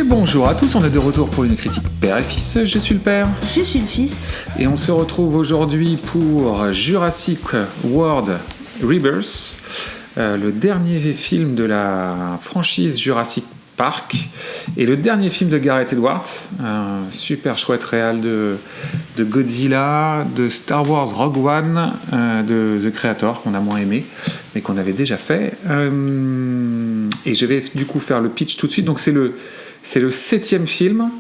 Bonjour à tous, on est de retour pour une critique père et fils. Je suis le père. Je suis le fils. Et on se retrouve aujourd'hui pour Jurassic World Rebirth, le dernier film de la franchise Jurassic Park et le dernier film de Gareth Edwards, un super chouette réal de Godzilla, de Star Wars Rogue One, de The Creator qu'on a moins aimé mais qu'on avait déjà fait. Et je vais du coup faire le pitch tout de suite. Donc c'est le 7e film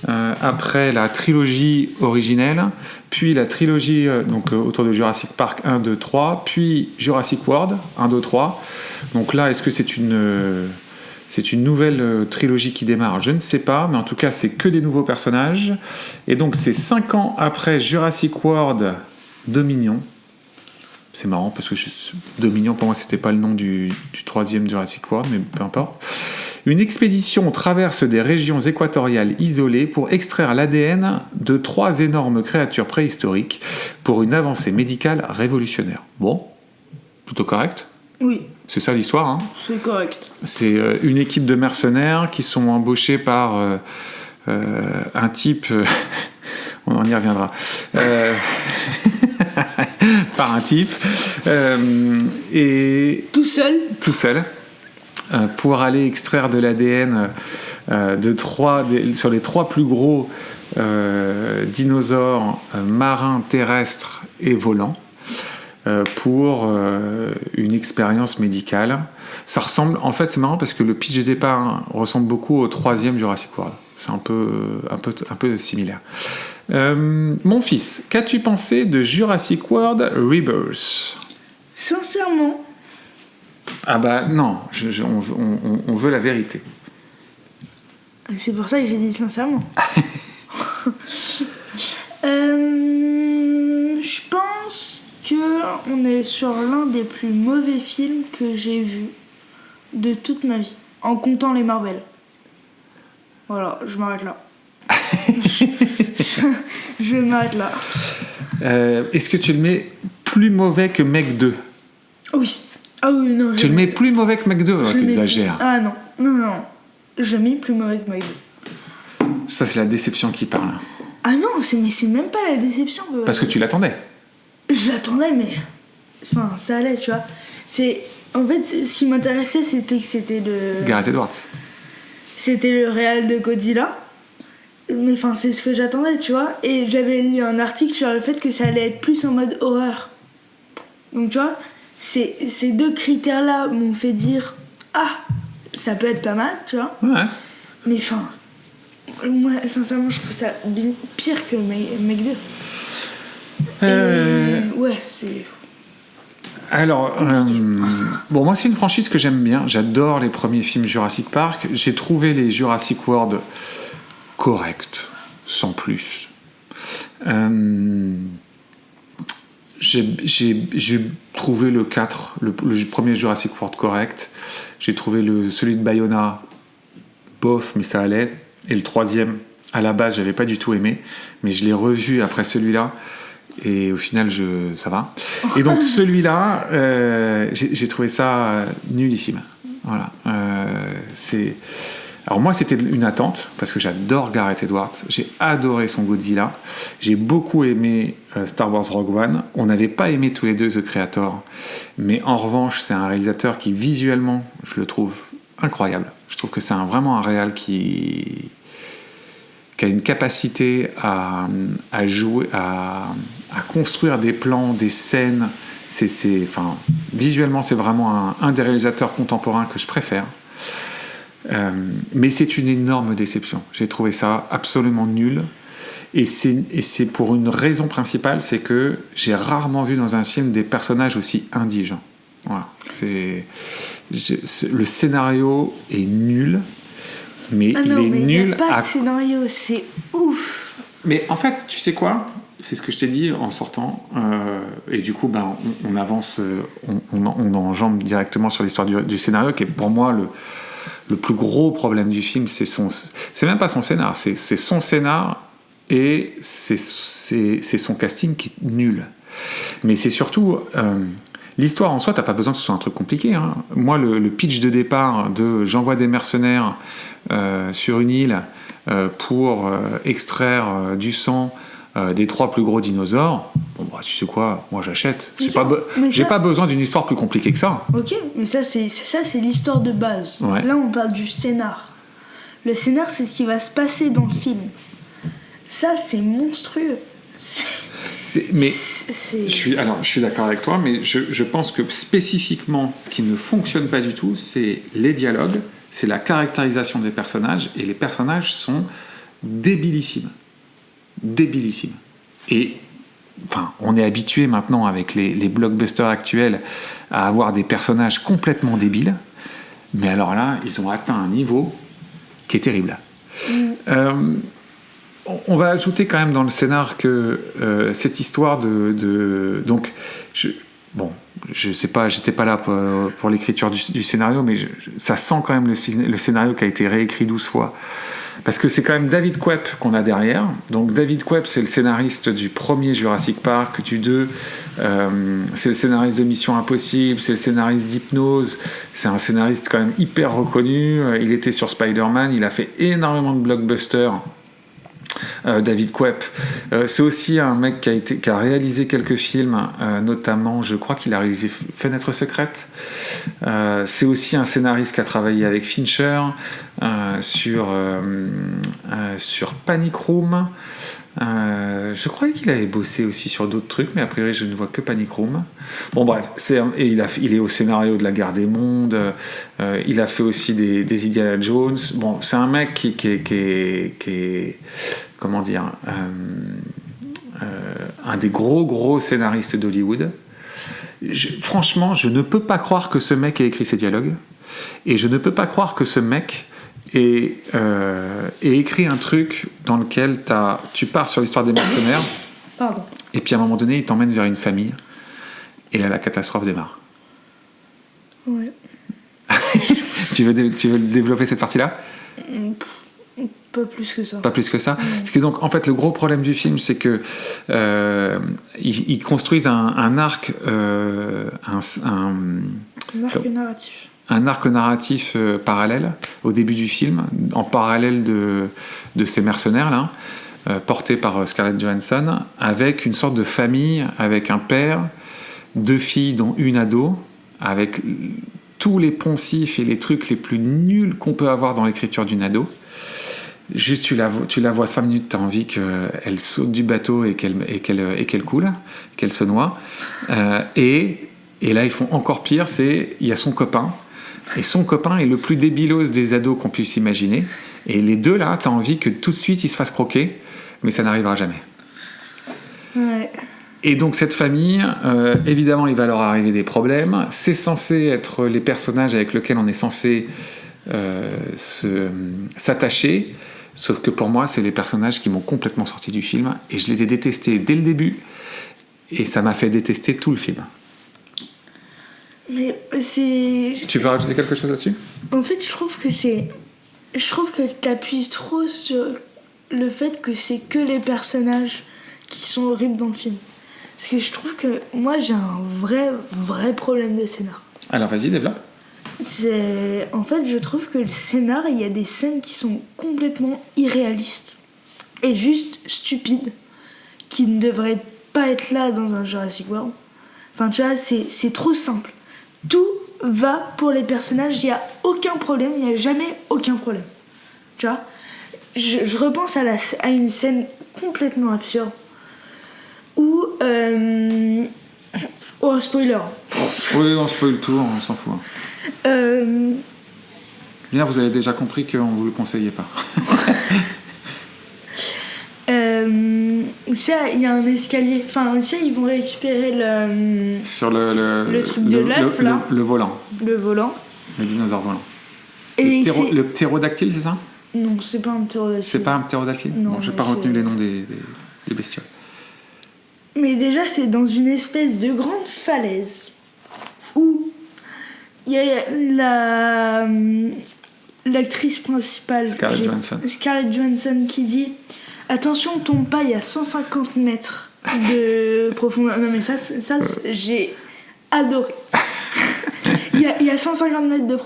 après la trilogie originelle, puis la trilogie autour de Jurassic Park 1, 2, 3, puis Jurassic World 1, 2, 3. Donc là, est-ce que c'est une nouvelle trilogie qui démarre? Je ne sais pas, mais en tout cas, c'est que des nouveaux personnages. Et donc, c'est 5 ans après Jurassic World Dominion. C'est marrant, parce que Dominion, pour moi, c'était pas le nom du 3e Jurassic World, mais peu importe. Une expédition traverse des régions équatoriales isolées pour extraire l'ADN de 3 énormes créatures préhistoriques pour une avancée médicale révolutionnaire. Bon, plutôt correct. Oui. C'est ça l'histoire, hein. C'est correct. C'est une équipe de mercenaires qui sont embauchés par un type... on y reviendra. Par un type. Et Tout seul. Pour aller extraire de l'ADN sur les 3 plus gros dinosaures marins, terrestres et volants. Pour une expérience médicale. Ça ressemble, en fait, c'est marrant parce que le pitch de départ ressemble beaucoup au 3e Jurassic World. C'est un peu similaire. Mon fils, qu'as-tu pensé de Jurassic World Rebirth? Sincèrement. Ah bah non, on veut la vérité. C'est pour ça que j'ai dit sincèrement. Je pense qu'on est sur l'un des plus mauvais films que j'ai vus de toute ma vie, en comptant les Marvel. Voilà, je m'arrête là. Je m'arrête là. Est-ce que tu le mets plus mauvais que Meg 2? Oui. Ah oui, non. Tu le mets plus mauvais que Meg 2? Oh, t'exagères. Ah non. Je l'ai mis plus mauvais que Meg 2. Ça, c'est la déception qui parle. Ah non, c'est même pas la déception. Parce que tu l'attendais. Je l'attendais, mais... Enfin, ça allait, tu vois. En fait, ce qui m'intéressait, c'était que c'était le... Gareth Edwards. C'était le réal de Godzilla. Mais enfin, c'est ce que j'attendais, tu vois. Et j'avais lu un article sur le fait que ça allait être plus en mode horreur. Donc, tu vois, ces 2 critères-là m'ont fait dire... Ah, ça peut être pas mal, tu vois. Ouais. Mais enfin... Moi, sincèrement, je trouve ça pire que Meg 2. Ouais, c'est... Alors, bon, moi, c'est une franchise que j'aime bien. J'adore les premiers films Jurassic Park. J'ai trouvé les Jurassic World corrects, sans plus. J'ai trouvé le 4, le premier Jurassic World correct. J'ai trouvé celui de Bayona bof, mais ça allait. Et le 3e, à la base, j'avais pas du tout aimé, mais je l'ai revu après celui-là. Et au final, ça va. Et donc celui-là, j'ai trouvé ça nullissime. Voilà. Alors moi, c'était une attente, parce que j'adore Gareth Edwards. J'ai adoré son Godzilla. J'ai beaucoup aimé Star Wars Rogue One. On n'avait pas aimé tous les deux The Creator. Mais en revanche, c'est un réalisateur qui, visuellement, je le trouve incroyable. Je trouve que c'est vraiment un réal qui a une capacité à jouer, à construire des plans, des scènes. Visuellement, c'est vraiment un des réalisateurs contemporains que je préfère. Mais c'est une énorme déception. J'ai trouvé ça absolument nul. Et c'est pour une raison principale, c'est que j'ai rarement vu dans un film des personnages aussi indigents. Voilà. Le scénario est nul. Mais il est nul. Il n'y a pas de scénario, c'est ouf. Mais en fait, tu sais quoi? C'est ce que je t'ai dit en sortant. Et du coup, on avance, on enjambe directement sur l'histoire du scénario, qui est pour moi le plus gros problème du film. C'est même pas son scénar, c'est son scénar et c'est son casting qui est nul. Mais c'est surtout L'histoire en soi, t'as pas besoin que ce soit un truc compliqué. Hein. Moi, le pitch de départ de j'envoie des mercenaires sur une île pour extraire du sang des 3 plus gros dinosaures, bon bah tu sais quoi, moi j'achète. J'ai pas besoin d'une histoire plus compliquée que ça. Ok, mais ça c'est l'histoire de base. Ouais. Là on parle du scénar. Le scénar c'est ce qui va se passer dans le film. Ça c'est monstrueux. Je suis d'accord avec toi, mais je pense que spécifiquement, ce qui ne fonctionne pas du tout, c'est les dialogues, c'est la caractérisation des personnages, et les personnages sont débilissimes. Débilissimes. Et enfin, on est habitué maintenant avec les blockbusters actuels à avoir des personnages complètement débiles, mais alors là, ils ont atteint un niveau qui est terrible. On va ajouter quand même dans le scénar que cette histoire donc je sais pas, j'étais pas là pour l'écriture du scénario, mais ça sent quand même le scénario qui a été réécrit 12 fois, parce que c'est quand même David Koepp qu'on a derrière. Donc David Koepp, c'est le scénariste du premier Jurassic Park, du 2, c'est le scénariste de Mission Impossible, c'est le scénariste d'Hypnose, c'est un scénariste quand même hyper reconnu, il était sur Spider-Man, il a fait énormément de blockbusters. David Koepp, c'est aussi un mec qui a réalisé quelques films, notamment je crois qu'il a réalisé Fenêtre secrète. C'est aussi un scénariste qui a travaillé avec Fincher sur Panic Room. Je croyais qu'il avait bossé aussi sur d'autres trucs, mais a priori je ne vois que Panic Room. Bon bref, il est au scénario de La Guerre des Mondes, il a fait aussi des Indiana Jones. Bon, c'est un mec qui est comment dire, un des gros scénaristes d'Hollywood. Franchement, je ne peux pas croire que ce mec ait écrit ces dialogues, et je ne peux pas croire que ce mec ait écrit un truc dans lequel tu pars sur l'histoire des mercenaires. Pardon. Et puis à un moment donné, il t'emmène vers une famille, et là la catastrophe démarre. Ouais. Tu veux développer cette partie-là ? Pas plus que ça. Pas plus que ça. Parce que donc, en fait, le gros problème du film, c'est que ils construisent un arc, narratif. Un arc narratif parallèle au début du film, en parallèle de ces mercenaires-là, portés par Scarlett Johansson, avec une sorte de famille, avec un père, 2 filles, dont une ado, avec tous les poncifs et les trucs les plus nuls qu'on peut avoir dans l'écriture d'une ado. Juste, tu la vois 5 minutes, t'as envie qu'elle saute du bateau et qu'elle coule, qu'elle se noie. Et là, ils font encore pire, il y a son copain. Et son copain est le plus débilos des ados qu'on puisse imaginer. Et les deux, là, t'as envie que tout de suite, ils se fassent croquer, mais ça n'arrivera jamais. Ouais. Et donc, cette famille, évidemment, il va leur arriver des problèmes. C'est censé être les personnages avec lesquels on est censé s'attacher. Sauf que pour moi, c'est les personnages qui m'ont complètement sorti du film, et je les ai détestés dès le début, et ça m'a fait détester tout le film. Mais c'est... Tu veux rajouter quelque chose là-dessus ? En fait, je trouve que t'appuies trop sur le fait que c'est que les personnages qui sont horribles dans le film. Parce que je trouve que moi, j'ai un vrai problème de scénar. Alors vas-y, développe. En fait, je trouve que le scénar, il y a des scènes qui sont complètement irréalistes et juste stupides, qui ne devraient pas être là dans un Jurassic World. Enfin, tu vois, c'est trop simple. Tout va pour les personnages, il n'y a aucun problème, il n'y a jamais aucun problème. Tu vois, je repense à une scène complètement absurde où... Oh, spoiler. Oui, on spoil tout, on s'en fout. Bien, vous avez déjà compris qu'on ne vous le conseillait pas. Ça, il y a un escalier. Enfin, ça, ils vont récupérer sur le truc de l'œuf, là. Le volant. Le volant. Le dinosaure volant. Et le ptérodactyle, c'est ça ? Non, c'est pas un ptérodactyle. C'est pas un ptérodactyle ? Non. Bon, j'ai pas retenu les noms des bestioles. Mais déjà, c'est dans une espèce de grande falaise où il y a l'actrice principale, Scarlett Johansson, qui dit « Attention, tombe pas, il y a 150 mètres de profondeur. » Non mais ça j'ai adoré. Il y a 150 mètres de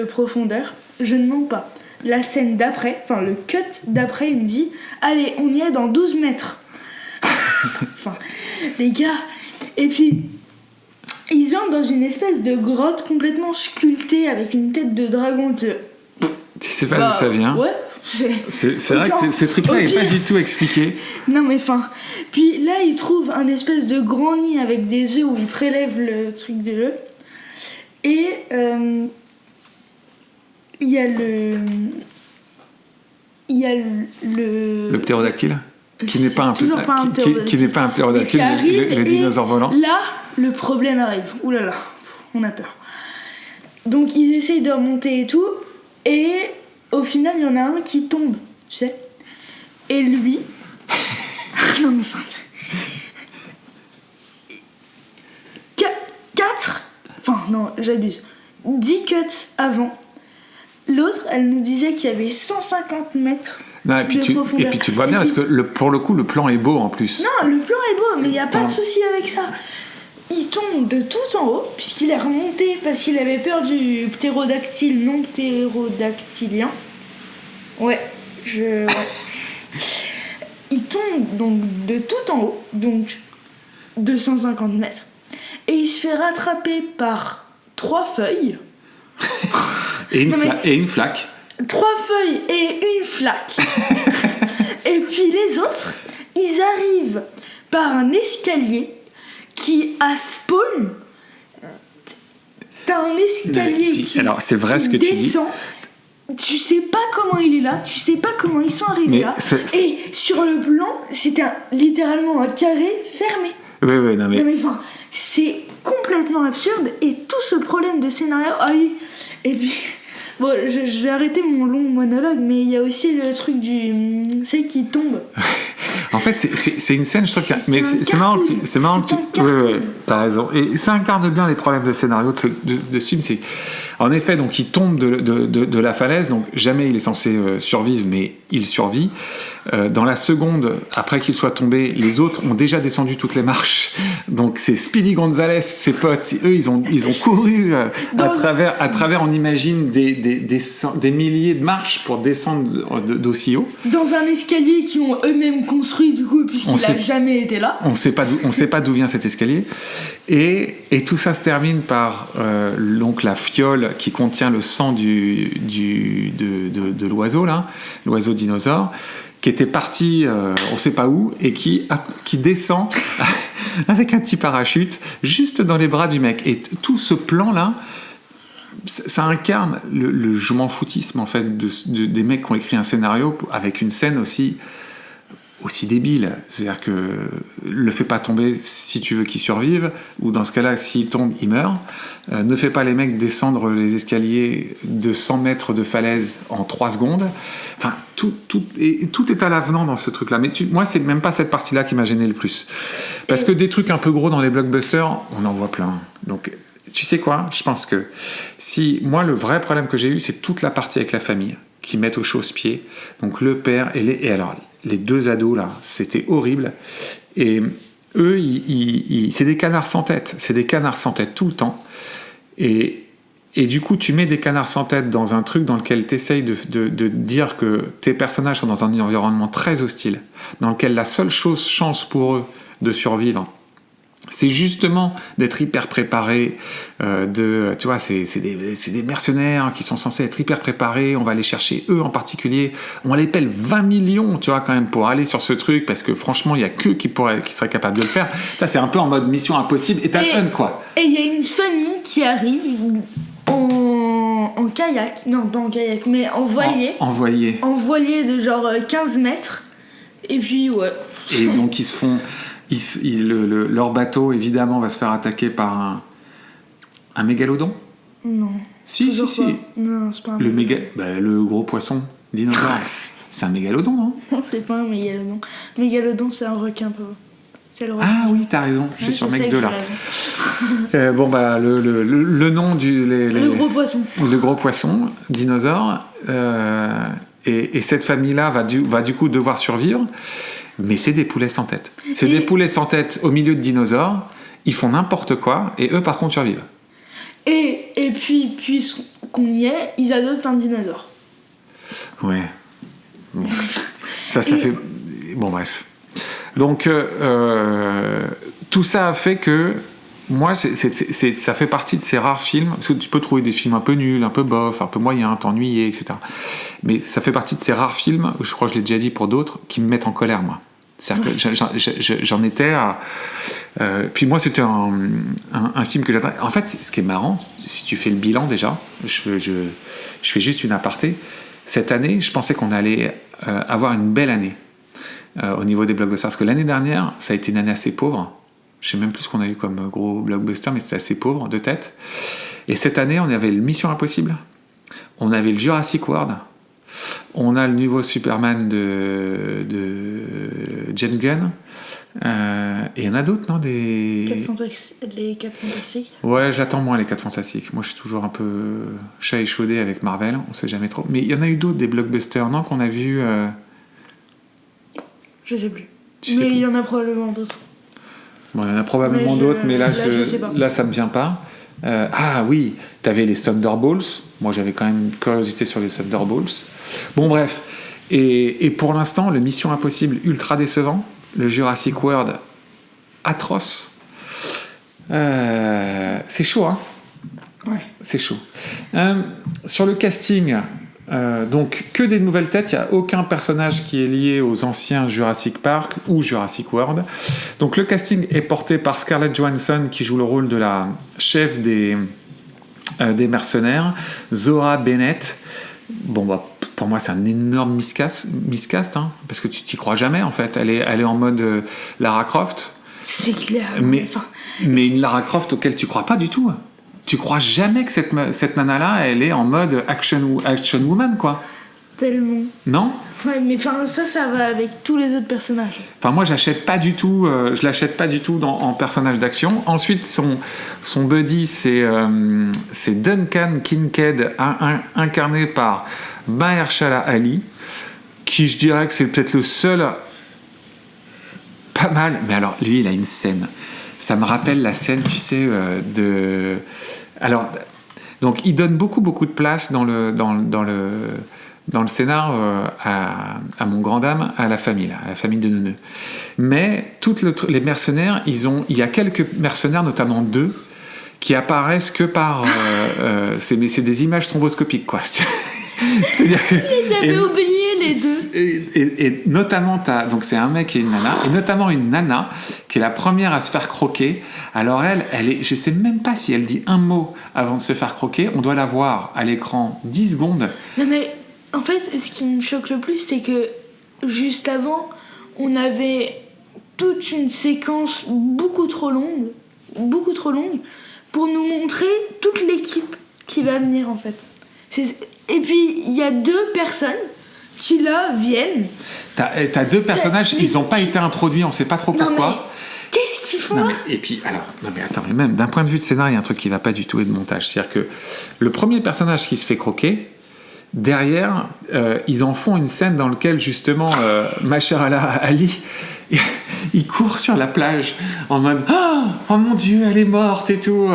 profondeur. Je ne mens pas. La scène d'après, enfin le cut d'après, il me dit « Allez, on y est dans 12 mètres. » Enfin, les gars. Et puis, ils entrent dans une espèce de grotte complètement sculptée avec une tête de dragon. Tu sais pas d'où ça vient. Ouais. C'est vrai que ces trucs-là n'est pas du tout expliqué. Non mais enfin. Puis là, ils trouvent un espèce de grand nid avec des œufs où ils prélèvent le truc de l'œuf. Et il y a le ptérodactyle qui n'est pas un ptérodactyle. Qui n'est pas un ptérodactyle, le dinosaure volant. Là, le problème arrive. Ouh là là, on a peur. Donc ils essayent de remonter et tout, et au final il y en a un qui tombe, tu sais. Et lui, non mais enfin, 10 cuts avant. L'autre, elle nous disait qu'il y avait 150 mètres. Non, et puis tu le vois bien, parce que pour le coup, le plan est beau en plus. Non, le plan est beau, mais il n'y a pas de souci avec ça. Il tombe de tout en haut, puisqu'il est remonté parce qu'il avait peur du ptérodactyle non ptérodactylien. Ouais. Il tombe donc de tout en haut, donc 250 mètres, et il se fait rattraper par 3 feuilles. Et une flaque. 3 feuilles et une flaque. Et puis les autres, ils arrivent par un escalier qui a spawn. T'as un escalier alors, c'est vrai qui ce que descend. Tu sais pas comment il est là, tu sais pas comment ils sont arrivés là. Et sur le plan, c'était littéralement un carré fermé. Oui, non mais enfin, c'est complètement absurde, et tout ce problème de scénario a eu. Et puis, bon, je vais arrêter mon long monologue, mais il y a aussi le truc du. C'est qui tombe. En fait, c'est une scène, je trouve. Mais c'est marrant que tu. Oui, t'as raison. Et ça incarne bien les problèmes de scénario de ce film. C'est. En effet, donc il tombe de la falaise, donc jamais il est censé survivre, mais il survit. Dans la seconde, après qu'il soit tombé, les autres ont déjà descendu toutes les marches. Donc c'est Speedy Gonzales, ses potes, eux ils ont couru à travers, on imagine des milliers de marches pour descendre d'aussi haut. Dans un escalier qu'ils ont eux-mêmes construit du coup, puisqu'il n'a jamais été là. On sait pas d'où vient cet escalier. Et tout ça se termine par donc la fiole qui contient le sang de l'oiseau là, l'oiseau dinosaure, qui était parti on sait pas où, et qui descend avec un petit parachute juste dans les bras du mec. Et tout ce plan là, ça incarne le je m'en foutisme en fait des mecs qui ont écrit un scénario avec une scène aussi débile. C'est-à-dire que le fais pas tomber si tu veux qu'il survive, ou dans ce cas-là, s'il tombe, il meurt. Ne fais pas les mecs descendre les escaliers de 100 mètres de falaise en 3 secondes. Enfin, tout est à l'avenant dans ce truc-là. Mais moi, c'est même pas cette partie-là qui m'a gêné le plus. Parce que des trucs un peu gros dans les blockbusters, on en voit plein. Donc, tu sais quoi ? Je pense que moi, le vrai problème que j'ai eu, c'est toute la partie avec la famille, qui mettent au chausse-pied. Donc, le père et alors, les 2 ados là, c'était horrible. Et eux, c'est des canards sans tête. C'est des canards sans tête tout le temps. Et du coup, tu mets des canards sans tête dans un truc dans lequel tu essayes de dire que tes personnages sont dans un environnement très hostile, dans lequel la seule chance pour eux de survivre, c'est justement d'être hyper préparés, tu vois, c'est des mercenaires qui sont censés être hyper préparés, on va aller chercher eux en particulier, on les paie 20 millions, tu vois, quand même, pour aller sur ce truc, parce que franchement, il y a qu'eux qui seraient capables de le faire. Ça, c'est un peu en mode mission impossible, et t'as quoi. Et il y a une famille qui arrive en kayak, non pas en kayak, mais en voilier. En voilier de genre 15 mètres, et puis ouais. Et donc ils se font... leur bateau, évidemment, va se faire attaquer par un mégalodon. Non. Si. Non, c'est pas un le gros poisson dinosaure. C'est un mégalodon, non ? Non, c'est pas un mégalodon. Mégalodon, c'est un requin, pas. C'est le requin. Ah oui, t'as raison. Je suis sur Mec 2 là. Le nom le gros poisson. Le gros poisson dinosaure. Et cette famille-là va du coup devoir survivre. Mais c'est des poulets sans tête. C'est des poulets sans tête au milieu de dinosaures. ils font n'importe quoi, et eux, par contre, survivent. Et puis, puisqu'on y est, ils adoptent un dinosaure. Ouais. Bon. Ça fait... Bon, bref. Donc, tout ça a fait que... Moi, ça fait partie de ces rares films, parce que tu peux trouver des films un peu nuls, un peu bof, un peu moyens, t'ennuyer, etc. Mais ça fait partie de ces rares films, je crois que je l'ai déjà dit pour d'autres, qui me mettent en colère, moi. C'est-à-dire que j'en étais à... puis moi, c'était un film que j'attendais. En fait, ce qui est marrant, si tu fais le bilan déjà, je fais juste une aparté. Cette année, je pensais qu'on allait avoir une belle année au niveau des blockbusters, parce que l'année dernière, ça a été une année assez pauvre. Je sais même plus ce qu'on a eu comme gros blockbuster, mais c'était assez pauvre de tête. Et cette année, on avait le Mission Impossible, on avait le Jurassic World, on a le nouveau Superman de James Gunn, et il y en a d'autres, non, les 4 Fantastiques. Ouais, j'attends moins les 4 Fantastiques. Moi, je suis toujours un peu chat échaudé avec Marvel, on sait jamais trop. Mais il y en a eu d'autres, des blockbusters, non, qu'on a vu... Je sais plus. Mais il y en a probablement d'autres. Bon, il y en a probablement d'autres, mais là ça me vient pas. Ah oui, t'avais les Thunderbolts. Moi, j'avais quand même une curiosité sur les Thunderbolts. Bon, bref. Et pour l'instant, le Mission Impossible ultra décevant, le Jurassic World atroce. C'est chaud, hein. Ouais. C'est chaud. Sur le casting, donc que des nouvelles têtes, il n'y a aucun personnage qui est lié aux anciens Jurassic Park ou Jurassic World. Donc le casting est porté par Scarlett Johansson qui joue le rôle de la chef des mercenaires, Zora Bennett. Bon, bah, pour moi c'est un énorme miscast, hein, parce que tu t'y crois jamais en fait. Elle est en mode Lara Croft. C'est clair. Mais une Lara Croft auquel tu crois pas du tout. Tu crois jamais que cette nana-là, elle est en mode action woman, quoi. Tellement. Non ? Ouais, mais ça va avec tous les autres personnages. Enfin, moi, je l'achète pas du tout en personnage d'action. Ensuite, son buddy, c'est Duncan Kincaid, incarné par Mahershala Ali, qui, je dirais que c'est peut-être le seul... Pas mal. Mais alors, lui, il a une scène. Ça me rappelle la scène, tu sais, de... Alors, donc, il donne beaucoup de place dans le scénar à mon grand dame, à la famille de Neuneu. Mais les mercenaires, il y a quelques mercenaires, notamment 2, qui apparaissent que par... c'est des images thromboscopiques, quoi. C'est-à-dire que... Les avais oubliés, les 2. Et notamment, donc c'est un mec et une nana, et notamment une nana qui est la première à se faire croquer. Alors elle est, je sais même pas si elle dit un mot avant de se faire croquer. On doit la voir à l'écran 10 secondes. Non mais en fait, ce qui me choque le plus, c'est que juste avant, on avait toute une séquence beaucoup trop longue pour nous montrer toute l'équipe qui va venir en fait. Et puis il y a 2 personnes qui là viennent. T'as 2 personnages, ils n'ont pas été introduits, on sait pas trop pourquoi. Non, mais qu'est-ce qu'ils font là ? Et puis, alors, non mais attends, mais même d'un point de vue de scénario, il y a un truc qui va pas du tout et de montage. C'est-à-dire que le premier personnage qui se fait croquer, derrière, ils en font une scène dans laquelle justement Mahershala Ali il court sur la plage en mode oh mon Dieu, elle est morte et tout,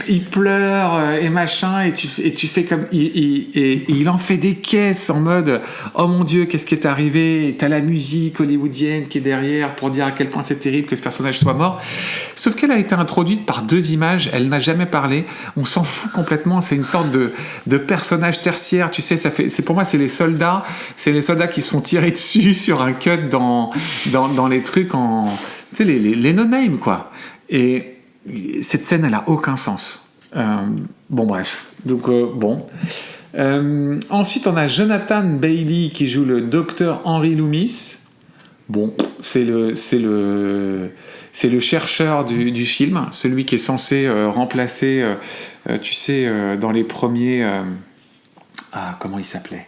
il pleure et machin, et tu fais comme il en fait des caisses en mode oh mon Dieu, qu'est-ce qui est arrivé, et t'as la musique hollywoodienne qui est derrière pour dire à quel point c'est terrible que ce personnage soit mort, sauf qu'elle a été introduite par 2 images, elle n'a jamais parlé, on s'en fout complètement, c'est une sorte de personnage tertiaire, tu sais, pour moi c'est les soldats qui se font tirer dessus sur un cut dans les trucs en... Tu sais, les no-name, quoi. Et cette scène, elle a aucun sens. Bon, bref. Donc, bon. Ensuite, on a Jonathan Bailey qui joue le docteur Henry Loomis. Bon, c'est le chercheur du film, celui qui est censé remplacer, tu sais, dans les premiers... comment il s'appelait ?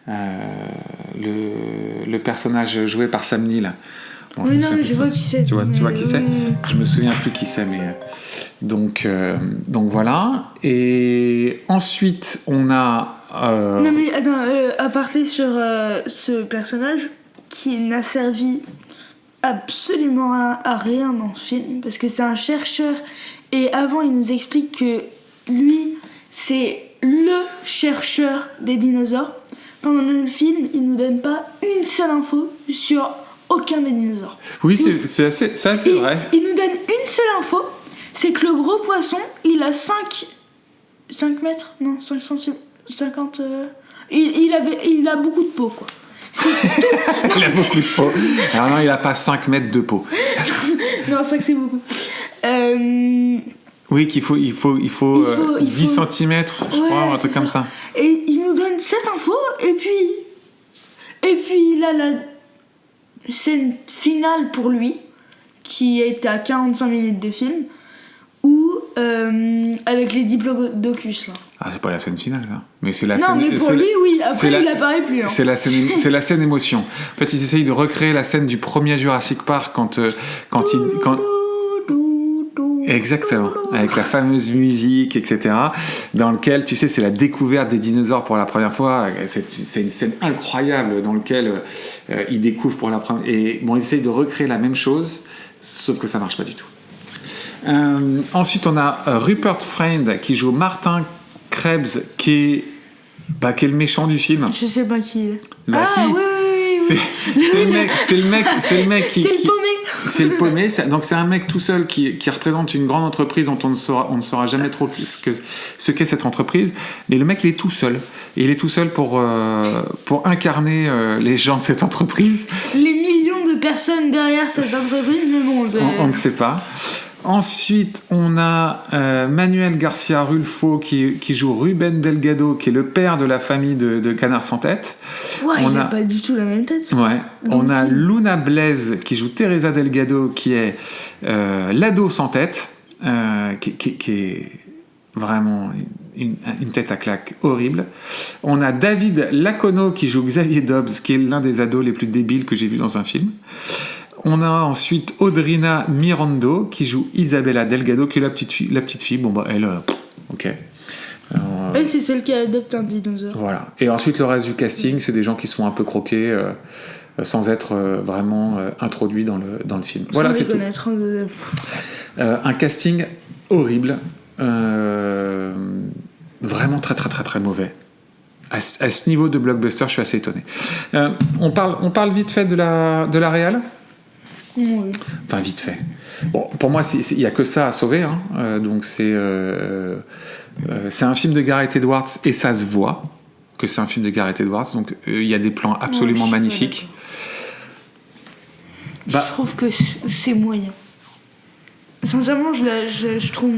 Le personnage joué par Sam Neill. Bon, oui, non, mais je vois qui c'est. Tu vois qui c'est ? Je me souviens plus qui c'est, mais... Donc voilà. Et ensuite, on a... Non, mais attends, à partir sur ce personnage qui n'a servi absolument à rien dans ce film, parce que c'est un chercheur, et avant il nous explique que lui, c'est le chercheur des dinosaures. Pendant le film, il nous donne pas une seule info sur aucun des dinosaures. Oui, c'est assez vrai. Il nous donne une seule info, c'est que le gros poisson, il a 5 mètres, non, 5 cm, 50... il a beaucoup de peau, quoi. C'est tout. Il a beaucoup de peau. Alors non, il a pas 5 mètres de peau. Non, 5 c'est beaucoup. Oui, qu'il faut 10 cm, je crois, un truc comme ça. Et il nous donne cette info, et puis il a la scène finale pour lui, qui est à 45 minutes de film, où, avec les diplodocus, là. Ah, c'est pas la scène finale, ça. Mais c'est la non, scène... mais pour lui, oui. Après, il apparaît plus. Hein. C'est la scène émotion. En fait, ils essayent de recréer la scène du premier Jurassic Park quand Exactement, avec la fameuse musique, etc. Dans lequel, tu sais, c'est la découverte des dinosaures pour la première fois. C'est une scène incroyable dans laquelle ils découvrent pour la première... Et bon, ils essayent de recréer la même chose, sauf que ça marche pas du tout. Ensuite, on a Rupert Friend qui joue Martin Krebs, qui est le méchant du film. Je sais pas qui il est. Bah, si. Oui. C'est le mec qui... C'est le paumé. C'est le paumé. Donc c'est un mec tout seul qui représente une grande entreprise dont on ne saura jamais trop ce qu'est cette entreprise. Mais le mec, il est tout seul. Et il est tout seul pour incarner les gens de cette entreprise. Les millions de personnes derrière cette entreprise, mais bon... On ne sait pas. Ensuite, on a Manuel Garcia Rulfo qui joue Ruben Delgado, qui est le père de la famille de Canard sans tête. Ouais, il n'a pas du tout la même tête. Ouais. On a Luna Blaise qui joue Teresa Delgado, qui est l'ado sans tête, qui est vraiment une tête à claque horrible. On a David Lacono qui joue Xavier Dobbs, qui est l'un des ados les plus débiles que j'ai vu dans un film. On a ensuite Audrina Mirando qui joue Isabella Delgado, qui est la petite fille. Bon, bah, elle, ok. Et c'est celle qui adopte un dinosaure. Voilà. Et ensuite, le reste du casting, c'est des gens qui se font un peu croquer sans être vraiment introduits dans le film. Sans les connaître. Un casting horrible. Vraiment très, très, très, très mauvais. À ce niveau de blockbuster, je suis assez étonné. On parle vite fait de la réal. Oui. Enfin, vite fait. Bon, pour moi, il n'y a que ça à sauver. Hein. Donc, c'est un film de Gareth Edwards et ça se voit que c'est un film de Gareth Edwards. Donc, il y a des plans absolument magnifiques. Je trouve que c'est moyen. Sincèrement, je trouve...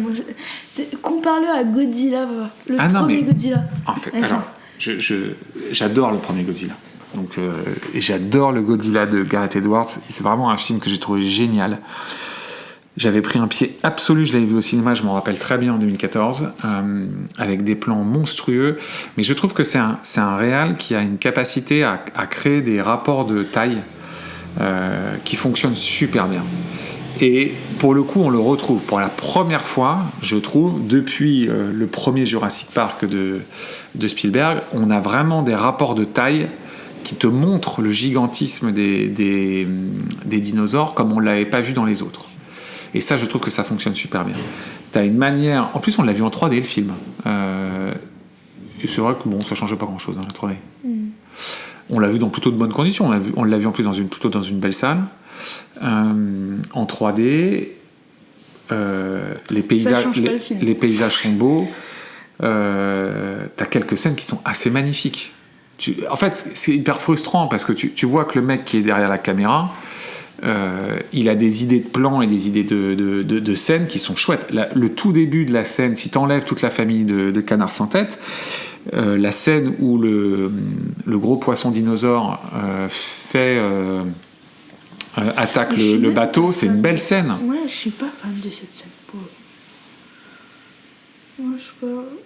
Compare-le à Godzilla, le premier Godzilla. En fait, alors, j'adore le premier Godzilla. Donc, et j'adore le Godzilla de Gareth Edwards. C'est vraiment un film que j'ai trouvé génial. J'avais pris un pied absolu, je l'avais vu au cinéma, je m'en rappelle très bien en 2014, avec des plans monstrueux. Mais je trouve que c'est un réal qui a une capacité à créer des rapports de taille qui fonctionnent super bien. Et pour le coup, on le retrouve pour la première fois, je trouve, depuis le premier Jurassic Park de Spielberg. On a vraiment des rapports de taille qui te montrent le gigantisme des dinosaures comme on ne l'avait pas vu dans les autres. Et ça, je trouve que ça fonctionne super bien. T'as une manière... En plus, on l'a vu en 3D, le film. Et c'est vrai que bon, ça ne changeait pas grand-chose, la 3D. On l'a vu dans plutôt de bonnes conditions. On l'a vu en plus plutôt dans une belle salle. En 3D, les paysages sont beaux. T'as quelques scènes qui sont assez magnifiques. En fait, c'est hyper frustrant parce que tu vois que le mec qui est derrière la caméra, il a des idées de plans et des idées de scènes qui sont chouettes. Le tout début de la scène, si t'enlèves toute la famille de canards sans tête, la scène où le gros poisson dinosaure attaque le bateau, c'est une belle scène. Moi, je suis pas fan de cette scène. Moi, je sais pas.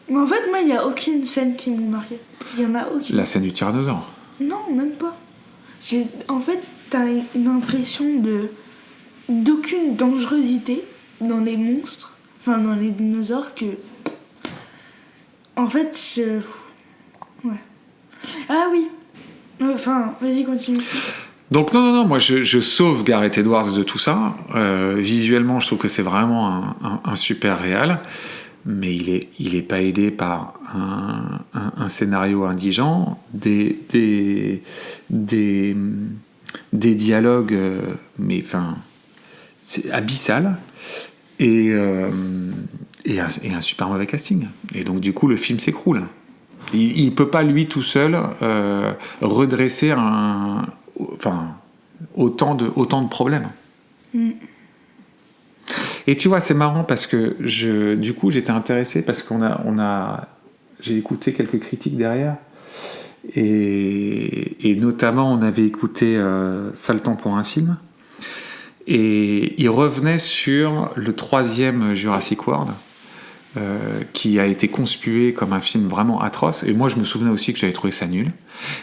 Mais en fait, moi, il n'y a aucune scène qui m'a marqué. Il y en a aucune. La scène du tyrannosaure. Non, même pas. En fait, t'as une impression d'aucune dangerosité dans les monstres, enfin dans les dinosaures que... En fait, ouais. Ah oui. Enfin, vas-y, continue. Donc non, moi je sauve Gareth Edwards de tout ça. Visuellement, je trouve que c'est vraiment un super réal, mais il est pas aidé par un scénario indigent, des dialogues, mais enfin, c'est abyssal, et un super mauvais casting. Et donc du coup, le film s'écroule. Il peut pas lui tout seul redresser autant de problèmes. Et tu vois, c'est marrant parce que du coup j'étais intéressé parce j'ai écouté quelques critiques derrière et notamment on avait écouté Sale temps pour un film et il revenait sur le 3e Jurassic World. Qui a été conspué comme un film vraiment atroce, et moi je me souvenais aussi que j'avais trouvé ça nul,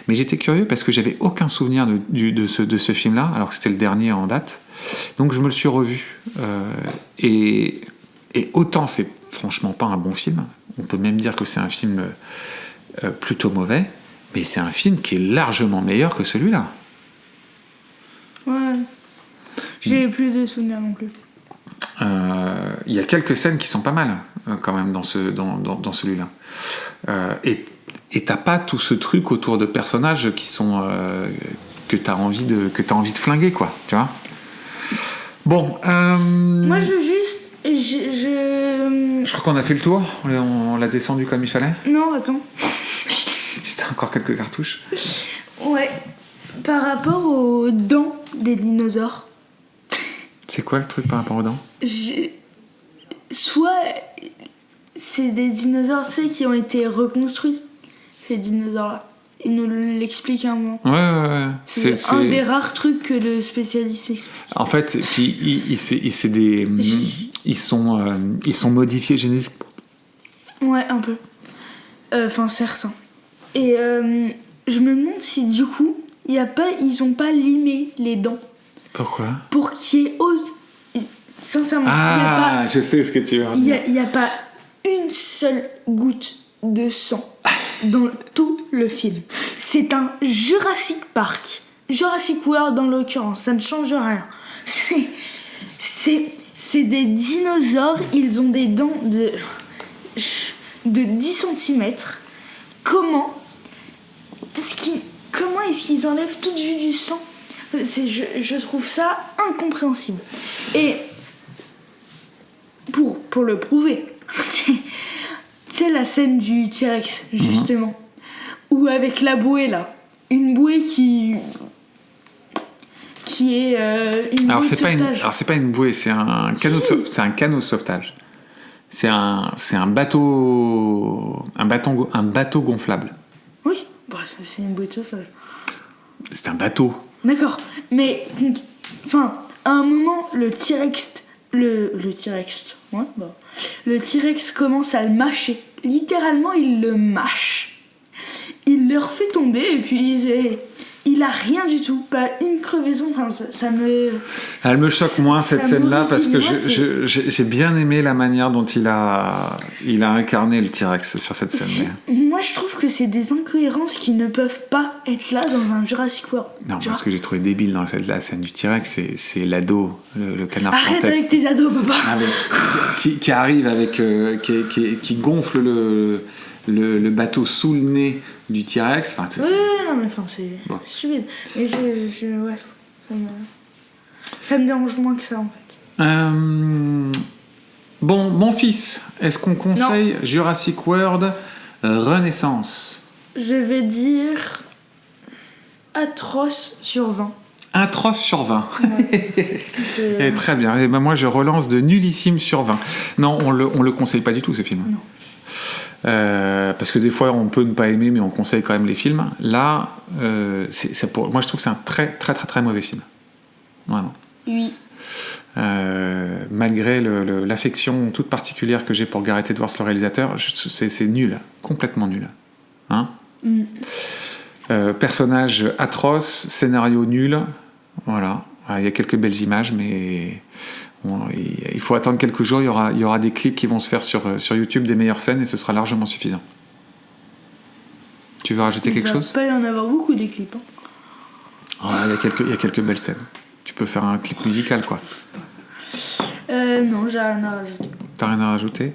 mais j'étais curieux parce que j'avais aucun souvenir de ce film là alors que c'était le dernier en date, donc je me le suis revu, et autant c'est franchement pas un bon film, on peut même dire que c'est un film plutôt mauvais, mais c'est un film qui est largement meilleur que celui-là. Ouais, j'ai plus de souvenirs non plus. Il y a quelques scènes qui sont pas mal quand même dans celui-là, et t'as pas tout ce truc autour de personnages qui sont que t'as envie de flinguer, quoi, tu vois. Bon, moi je veux juste je crois qu'on a fait le tour, on l'a descendu comme il fallait. Non, attends. T'as encore quelques cartouches. Ouais, par rapport aux dents des dinosaures. C'est quoi le truc par rapport aux dents ? Soit c'est des dinosaures, tu sais, qui ont été reconstruits, ces dinosaures-là. Il nous l'explique à un moment. Ouais. C'est un des rares trucs que le spécialiste explique. En fait, ils sont modifiés génétiquement. Ouais, un peu. Enfin, certains. Et je me demande si du coup, ils ont pas limé les dents. Pourquoi ? Pour qu'il y ait sincèrement, je sais ce que tu veux dire. Il n'y a pas une seule goutte de sang dans tout le film. C'est un Jurassic Park. Jurassic World dans l'occurrence, ça ne change rien. C'est des dinosaures, ils ont des dents de 10 cm. Comment est-ce qu'ils enlèvent tout de vue du sang ? Je trouve ça incompréhensible. Et pour le prouver, c'est la scène du T-Rex, justement, où avec la bouée là, une bouée qui est une bouée de sauvetage. Alors c'est pas une bouée, c'est un canot. C'est un canot de sauvetage. C'est un bateau gonflable. Oui, c'est une bouée de sauvetage. C'est un bateau. D'accord, mais enfin, à un moment, le T-Rex, le T-Rex commence à le mâcher. Littéralement, il le mâche. Il le refait tomber et puis il a rien du tout, pas une crevaison. Enfin, ça me. Elle me choque moins cette scène-là parce que j'ai bien aimé la manière dont il a incarné le T-Rex sur cette scène. Moi, je trouve que c'est des incohérences qui ne peuvent pas être là dans un Jurassic World. Non, ce que j'ai trouvé débile dans la scène du T-Rex, c'est l'ado, le canard chanteur. Arrête avec tes ados, papa. Qui arrive avec, qui gonfle le bateau sous le nez du T-Rex. Enfin, non, mais c'est stupide. Mais ça me dérange moins que ça, en fait. Bon, mon fils, est-ce qu'on conseille Jurassic World Renaissance ? Je vais dire atroce sur 20. Atroce sur 20. Ouais. Très bien. Et ben moi, je relance de nullissime sur 20. Non, on le conseille pas du tout, ce film. Non. Parce que des fois, on peut ne pas aimer, mais on conseille quand même les films. Là, moi, je trouve que c'est un très, très, très, très mauvais film. Vraiment. Oui. Malgré l'affection toute particulière que j'ai pour Gareth Edwards, le réalisateur, c'est nul, complètement nul. Hein ? Personnage atroce, scénario nul, voilà. Il y a quelques belles images, mais il faut attendre quelques jours. Il y aura des clips qui vont se faire sur YouTube des meilleures scènes et ce sera largement suffisant. Tu veux rajouter quelque chose ? Il va pas y en avoir beaucoup des clips. Hein. Il y a quelques belles scènes. Tu peux faire un clip musical, quoi. Non, j'ai rien à rajouter. T'as rien à rajouter.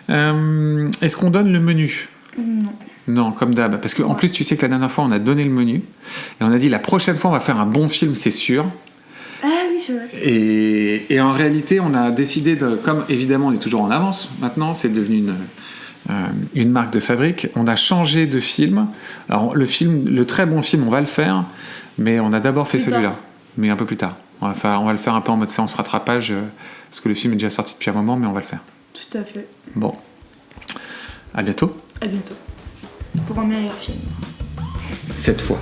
Est-ce qu'on donne le menu ? Non. Non, comme d'hab. Parce qu'en plus, tu sais que la dernière fois, on a donné le menu. Et on a dit, la prochaine fois, on va faire un bon film, c'est sûr. Ah oui, c'est vrai. Et en réalité, on a décidé de... Comme évidemment, on est toujours en avance maintenant, c'est devenu une marque de fabrique. On a changé de film. Alors, le très bon film, on va le faire. Mais on a d'abord fait celui-là. Mais un peu plus tard. On va le faire un peu en mode séance rattrapage. Parce que le film est déjà sorti depuis un moment, mais on va le faire. Tout à fait. Bon. À bientôt. À bientôt. Pour un meilleur film. Cette fois.